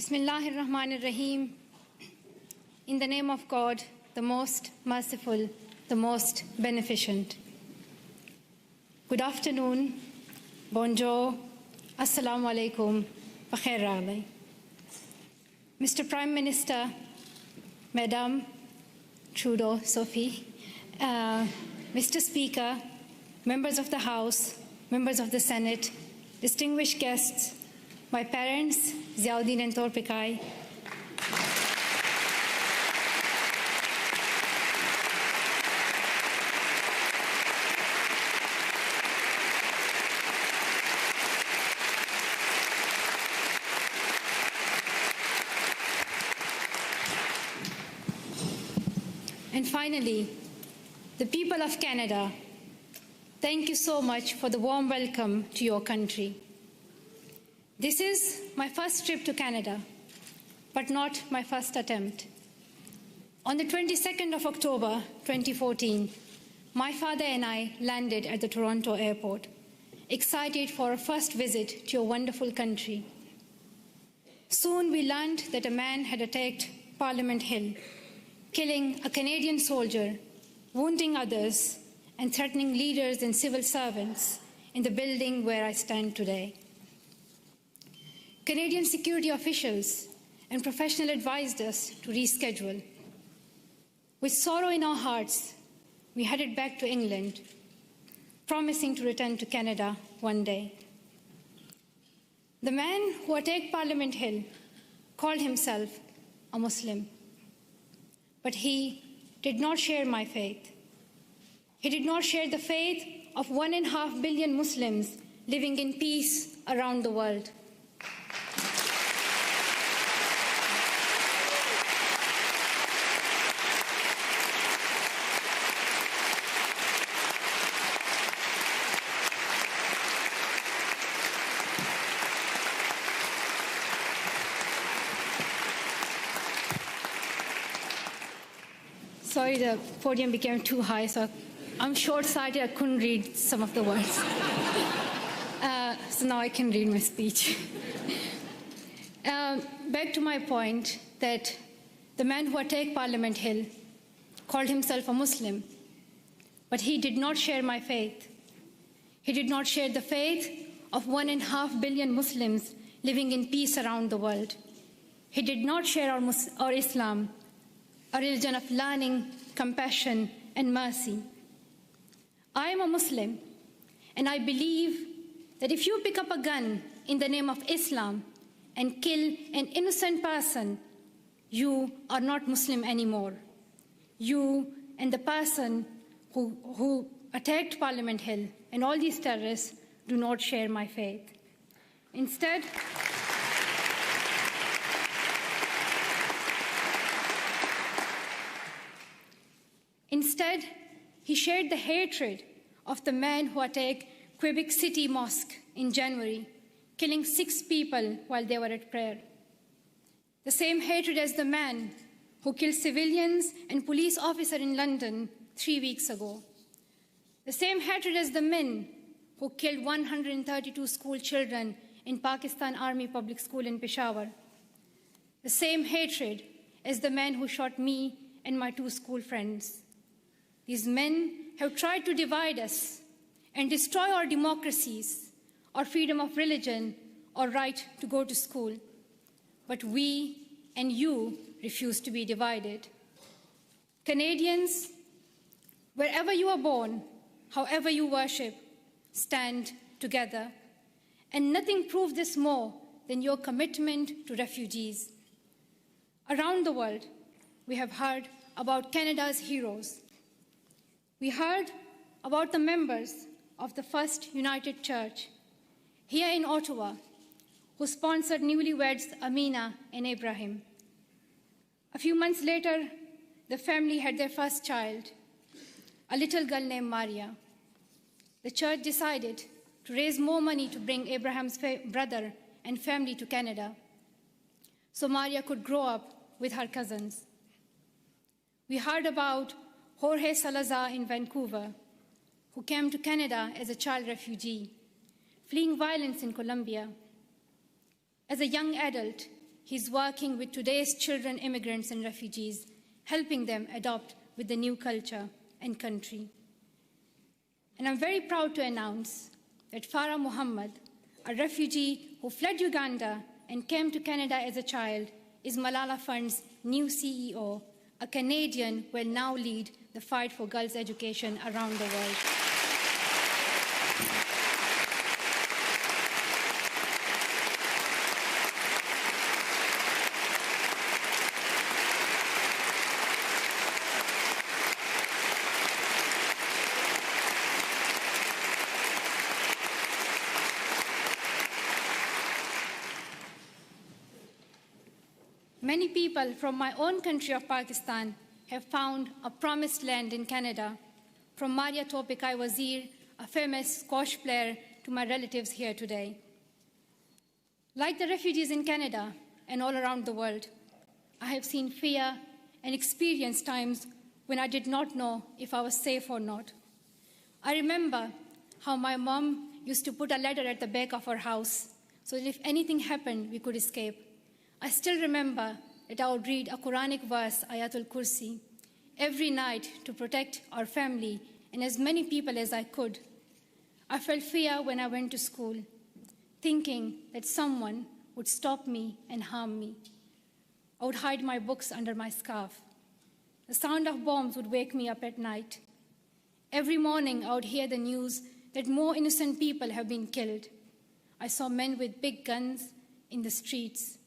Bismillahirrahmanirrahim. In the name of God, the most merciful, the most beneficent. Good afternoon, bonjour, assalamu alaikum, bakhair raghlai. Mr. Prime Minister, Madam Trudeau, Sophie, Mr. Speaker, members of the House, members of the Senate, distinguished guests, my parents, Ziauddin and Torpikai, and finally, the people of Canada, thank you so much for the warm welcome to your country. This is my first trip to Canada, but not my first attempt. On the 22nd of October 2014, my father and I landed at the Toronto airport, excited for our first visit to your wonderful country. Soon we learned that a man had attacked Parliament Hill, killing a Canadian soldier, wounding others, and threatening leaders and civil servants in the building where I stand today. Canadian security officials and professionals advised us to reschedule. With sorrow in our hearts, we headed back to England, promising to return to Canada one day. The man who attacked Parliament Hill called himself a Muslim, but he did not share my faith. He did not share the faith of 1.5 billion Muslims living in peace around the world. Sorry, the podium became too high, so I'm short-sighted, I couldn't read some of the words. So now I can read my speech. Back to my point that the man who attacked Parliament Hill called himself a Muslim, but he did not share my faith. He did not share the faith of 1.5 billion Muslims living in peace around the world. He did not share our Islam, a religion of learning, compassion, and mercy. I am a Muslim, and I believe that if you pick up a gun in the name of Islam and kill an innocent person, you are not Muslim anymore. You and the person who attacked Parliament Hill and all these terrorists do not share my faith. Instead, he shared the hatred of the man who attacked Quebec City Mosque in January, killing 6 people while they were at prayer. The same hatred as the man who killed civilians and police officers in London 3 weeks ago. The same hatred as the men who killed 132 school children in Pakistan Army Public School in Peshawar. The same hatred as the man who shot me and my 2 school friends. These men have tried to divide us and destroy our democracies, our freedom of religion, our right to go to school. But we and you refuse to be divided. Canadians, wherever you are born, however you worship, stand together. And nothing proves this more than your commitment to refugees. Around the world, we have heard about Canada's heroes. We heard about the members of the First United Church here in Ottawa, who sponsored newlyweds Amina and Ibrahim. A few months later, the family had their first child, a little girl named Maria. The church decided to raise more money to bring Abraham's brother and family to Canada, so Maria could grow up with her cousins. We heard about Jorge Salazar in Vancouver, who came to Canada as a child refugee, fleeing violence in Colombia. As a young adult, he's working with today's children, immigrants, and refugees, helping them adopt with the new culture and country. And I'm very proud to announce that Farah Muhammad, a refugee who fled Uganda and came to Canada as a child, is Malala Fund's new CEO, a Canadian who will now lead the fight for girls' education around the world. Many people from my own country of Pakistan have found a promised land in Canada, from Maria Topikai Wazir, a famous squash player, to my relatives here today. Like the refugees in Canada and all around the world, I have seen fear and experienced times when I did not know if I was safe or not. I remember how my mom used to put a ladder at the back of our house so that if anything happened, we could escape. I still remember that I would read a Quranic verse, Ayatul Kursi, every night to protect our family and as many people as I could. I felt fear when I went to school, thinking that someone would stop me and harm me. I would hide my books under my scarf. The sound of bombs would wake me up at night. Every morning, I would hear the news that more innocent people have been killed. I saw men with big guns in the streets.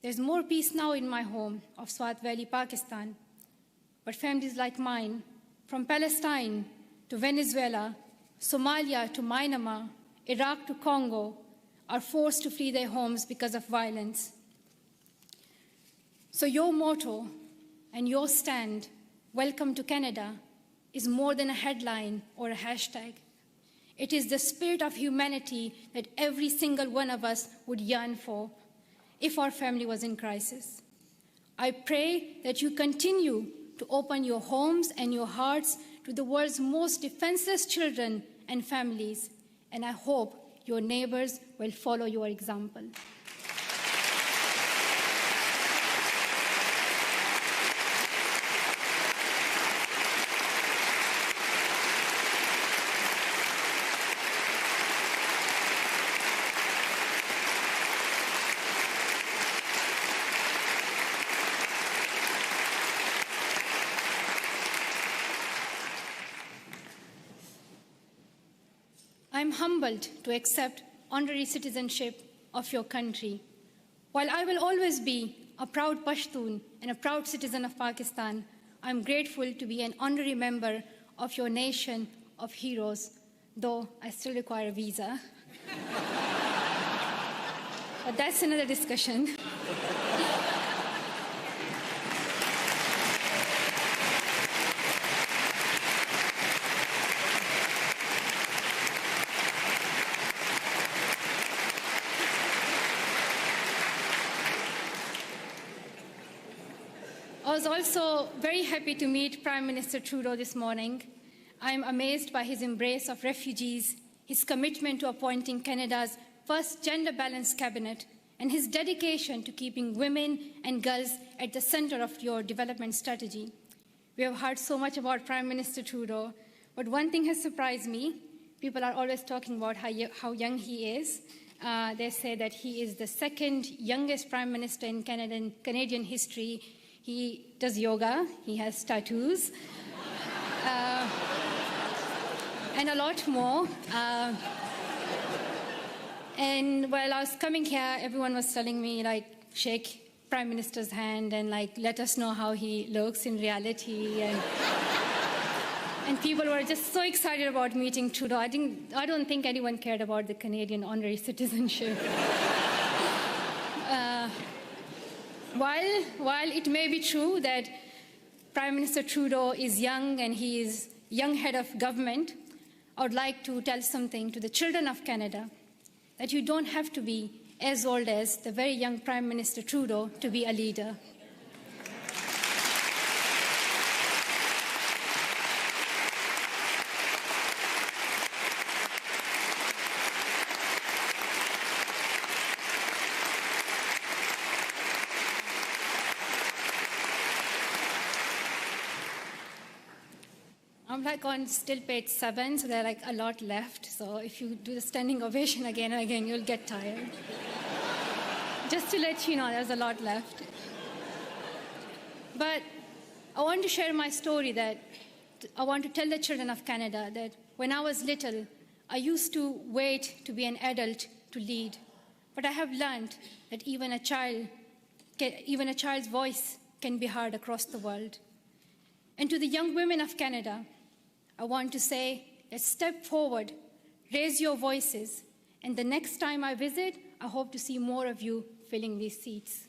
There's more peace now in my home of Swat Valley, Pakistan. But families like mine, from Palestine to Venezuela, Somalia to Myanmar, Iraq to Congo, are forced to flee their homes because of violence. So your motto and your stand, Welcome to Canada, is more than a headline or a hashtag. It is the spirit of humanity that every single one of us would yearn for if our family was in crisis. I pray that you continue to open your homes and your hearts to the world's most defenseless children and families, and I hope your neighbors will follow your example. I'm humbled to accept honorary citizenship of your country. While I will always be a proud Pashtun and a proud citizen of Pakistan, I'm grateful to be an honorary member of your nation of heroes, though I still require a visa. But that's another discussion. I was also very happy to meet Prime Minister Trudeau this morning. I am amazed by his embrace of refugees, his commitment to appointing Canada's first gender-balanced cabinet, and his dedication to keeping women and girls at the center of your development strategy. We have heard so much about Prime Minister Trudeau, but one thing has surprised me. People are always talking about how young he is. They say that he is the second youngest Prime Minister in Canadian history. He does yoga, he has tattoos, and a lot more. And while I was coming here, everyone was telling me, like, shake Prime Minister's hand and, like, let us know how he looks in reality. And people were just so excited about meeting Trudeau. I don't think anyone cared about the Canadian honorary citizenship. While it may be true that Prime Minister Trudeau is young and he is young head of government, I would like to tell something to the children of Canada, that you don't have to be as old as the very young Prime Minister Trudeau to be a leader. I'm like on still page 7, so there are like a lot left. So if you do the standing ovation again and again, you'll get tired. Just to let you know, there's a lot left. But I want to share my story that I want to tell the children of Canada that when I was little, I used to wait to be an adult to lead. But I have learned that even a child's voice can be heard across the world. And to the young women of Canada, I want to say, let's step forward, raise your voices, and the next time I visit, I hope to see more of you filling these seats.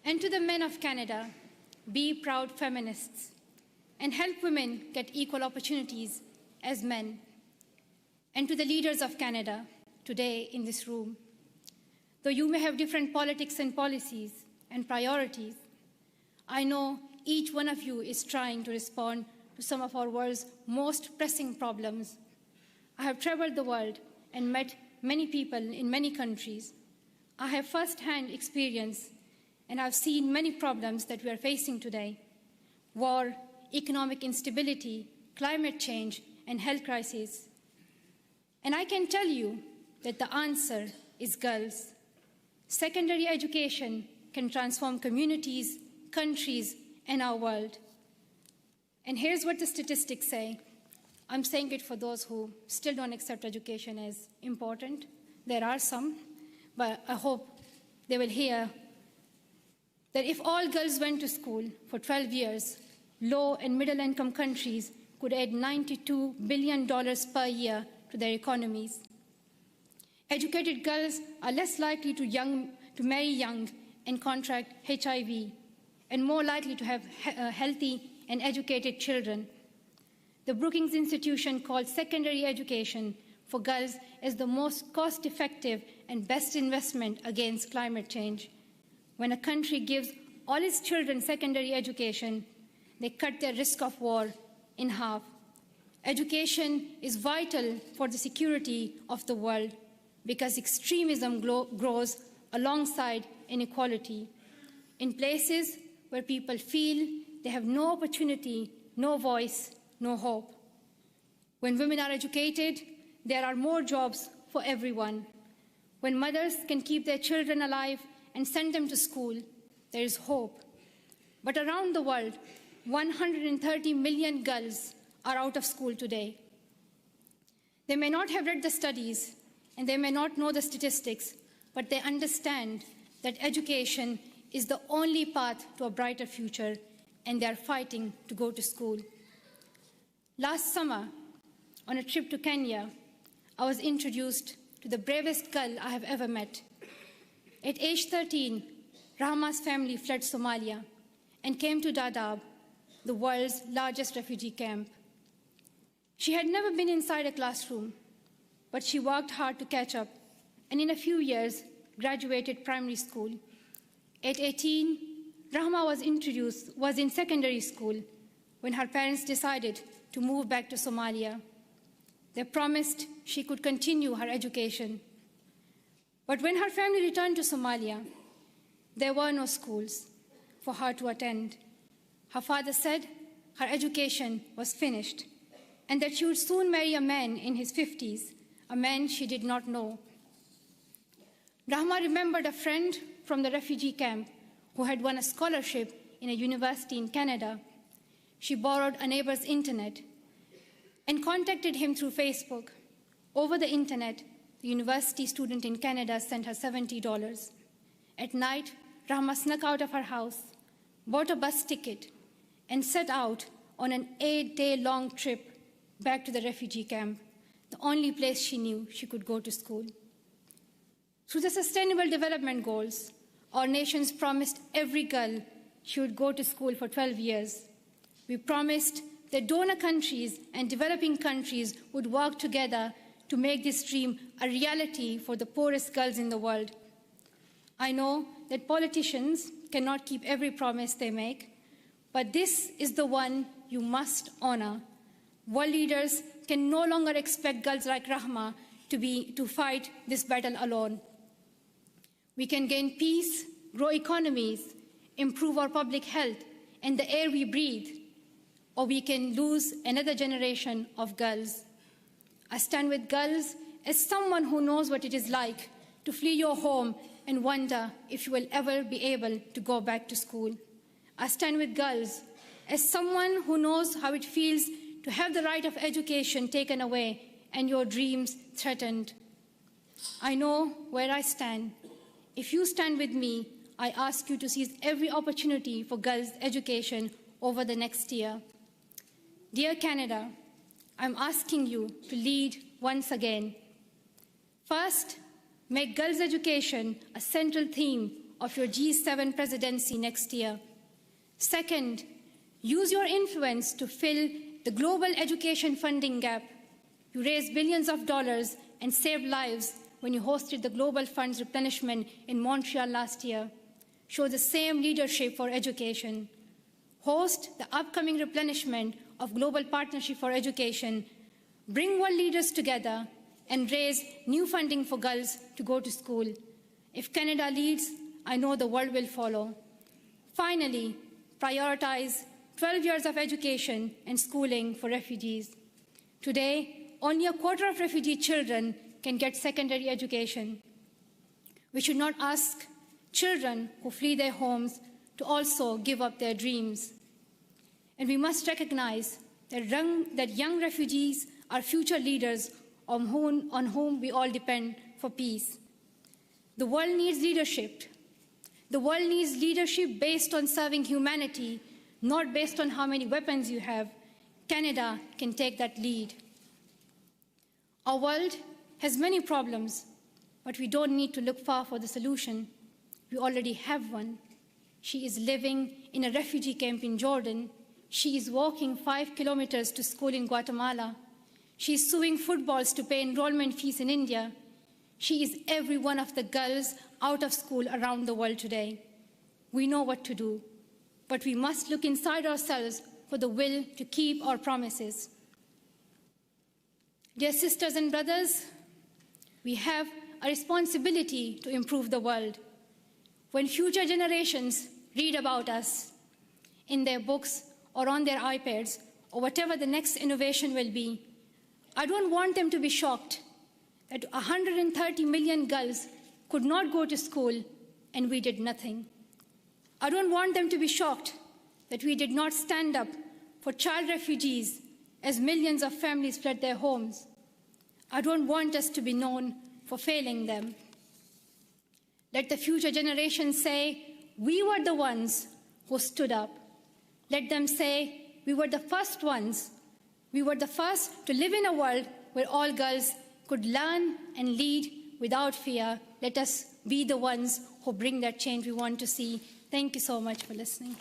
And to the men of Canada, be proud feminists and help women get equal opportunities as men. And to the leaders of Canada today in this room, though you may have different politics and policies and priorities, I know each one of you is trying to respond to some of our world's most pressing problems. I have traveled the world and met many people in many countries. I have first-hand experience and I've seen many problems that we are facing today: war, economic instability, climate change, and health crises. And I can tell you that the answer is girls. Secondary education can transform communities, countries, and our world. And here's what the statistics say. I'm saying it for those who still don't accept education as important. There are some, but I hope they will hear that if all girls went to school for 12 years, low and middle-income countries could add $92 billion per year to their economies. Educated girls are less likely to marry young and contract HIV, and more likely to have healthy and educated children. The Brookings Institution called secondary education for girls as the most cost-effective and best investment against climate change. When a country gives all its children secondary education, they cut their risk of war in half. Education is vital for the security of the world because extremism grows alongside inequality. In places where people feel they have no opportunity, no voice, no hope. When women are educated, there are more jobs for everyone. When mothers can keep their children alive and send them to school, there is hope. But around the world, 130 million girls are out of school today. They may not have read the studies, and they may not know the statistics, but they understand that education is the only path to a brighter future, and they are fighting to go to school. Last summer, on a trip to Kenya, I was introduced to the bravest girl I have ever met. At age 13, Rahma's family fled Somalia and came to Dadaab, the world's largest refugee camp. She had never been inside a classroom, but she worked hard to catch up, and in a few years, graduated primary school. At 18, Rahma was in secondary school when her parents decided to move back to Somalia. They promised she could continue her education. But when her family returned to Somalia, there were no schools for her to attend. Her father said her education was finished and that she would soon marry a man in his 50s, a man she did not know. Rahma remembered a friend from the refugee camp who had won a scholarship in a university in Canada. She borrowed a neighbor's internet and contacted him through Facebook. Over the internet, the university student in Canada sent her $70. At night, Rahma snuck out of her house, bought a bus ticket, and set out on an 8-day-long trip back to the refugee camp, the only place she knew she could go to school. Through the Sustainable Development Goals, our nations promised every girl she would go to school for 12 years. We promised that donor countries and developing countries would work together to make this dream a reality for the poorest girls in the world. I know that politicians cannot keep every promise they make, but this is the one you must honor. World leaders can no longer expect girls like Rahma to fight this battle alone. We can gain peace, grow economies, improve our public health and the air we breathe, or we can lose another generation of girls. I stand with girls as someone who knows what it is like to flee your home and wonder if you will ever be able to go back to school. I stand with girls as someone who knows how it feels to have the right of education taken away and your dreams threatened. I know where I stand. If you stand with me, I ask you to seize every opportunity for girls' education over the next year. Dear Canada, I'm asking you to lead once again. First, make girls' education a central theme of your G7 presidency next year. Second, use your influence to fill the global education funding gap. You raised billions of dollars and saved lives when you hosted the Global Fund's replenishment in Montreal last year. Show the same leadership for education. Host the upcoming replenishment of Global Partnership for Education. Bring world leaders together and raise new funding for girls to go to school. If Canada leads, I know the world will follow. Finally, prioritize 12 years of education and schooling for refugees. Today, only a quarter of refugee children can get secondary education. We should not ask children who flee their homes to also give up their dreams. And we must recognize that young refugees are future leaders on whom we all depend for peace. The world needs leadership. The world needs leadership based on serving humanity, not based on how many weapons you have. Canada can take that lead. Our world has many problems, but we don't need to look far for the solution. We already have one. She is living in a refugee camp in Jordan. She is walking 5 kilometers to school in Guatemala. She is sewing footballs to pay enrollment fees in India. She is every one of the girls out of school around the world today. We know what to do, but we must look inside ourselves for the will to keep our promises. Dear sisters and brothers, we have a responsibility to improve the world. When future generations read about us in their books or on their iPads or whatever the next innovation will be, I don't want them to be shocked that 130 million girls could not go to school and we did nothing. I don't want them to be shocked that we did not stand up for child refugees as millions of families fled their homes. I don't want us to be known for failing them. Let the future generations say, we were the ones who stood up. Let them say, we were the first ones. We were the first to live in a world where all girls could learn and lead without fear. Let us be the ones who bring that change we want to see. Thank you so much for listening.